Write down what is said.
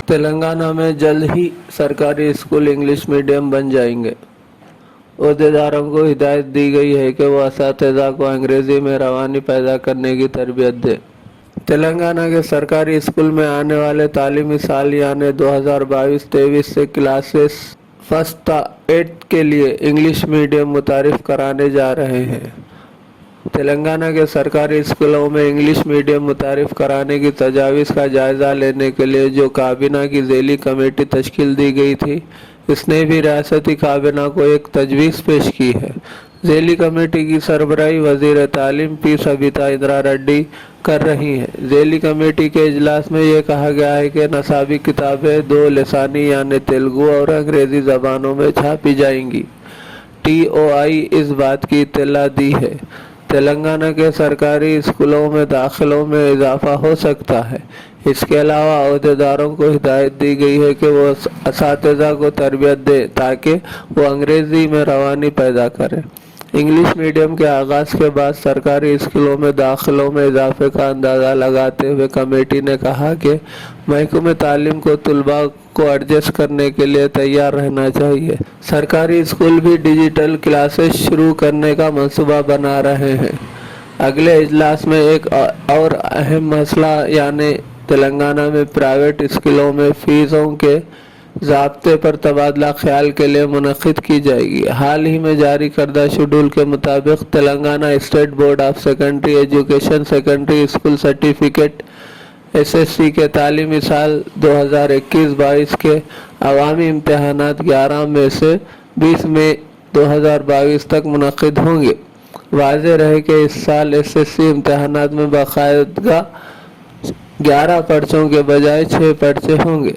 तेलंगाना में जल्द ही सरकारी स्कूल इंग्लिश मीडियम बन जाएंगे। ओहदेदारों को हिदायत दी गई है कि वो असातिज़ा को अंग्रेजी में रवानी पैदा करने की तरबियत दें। तेलंगाना के सरकारी स्कूल में आने वाले तालीमी साल यानी 2022-23 से क्लासेस फर्स्ट 8 के लिए इंग्लिश मीडियम मुतारिफ कराने जा रहे हैं। तेलंगाना के सरकारी स्कूलों में इंग्लिश मीडियम मुतारिफ कराने की तजावीज़ का जायज़ा लेने के लिए जो काबीना की ज़ैली कमेटी तश्कील दी गई थी, इसने भी रियासती काबीना को एक तजवीज़ पेश की है। ज़ैली कमेटी की सरबराही वज़ीर तालीम पी सबिता इंदिरा रेड्डी कर रही हैं। ज़ैली कमेटी के इजलास में यह कहा गया है कि नसाबी किताबें 2 लसानी यानी तेलुगु और अंग्रेज़ी ज़बानों में छापी जाएंगी। TOI इस बात की इत्तला दी है। तेलंगाना के सरकारी स्कूलों में दाखिलों में इजाफा हो सकता है। इसके अलावा ओहदेदारों को हिदायत दी गई है कि वो असातिज़ा को तरबियत दें ताकि वो अंग्रेज़ी में रवानी पैदा करें। इंग्लिश मीडियम के आगाज़ के बाद सरकारी स्कूलों में दाखिलों में इजाफे का अंदाज़ा लगाते हुए कमेटी ने कहा कि महकमे तालीम को तलबा को एडजस्ट करने के लिए तैयार रहना चाहिए। सरकारी स्कूल भी डिजिटल क्लासेस शुरू करने का मंसूबा बना रहे हैं। अगले इजलास में एक और अहम मसला यानी तेलंगाना में प्राइवेट स्कूलों में फ़ीसों के ज़ाब्ते पर तबादला ख्याल के लिए मुनक़िद की जाएगी। हाल ही में जारी करदा शेड्यूल के मुताबिक Telangana state board of secondary education secondary school certificate SSC के तालीमी साल 2021-22 के अवामी इम्तहानात 11 में से 20 मई 2022 तक मुनक़िद होंगे। वाज़ेह रहे कि इस साल SSC इम्तहानात में बाकायदा 11 पर्चों के बजाय 6 पर्चे होंगे।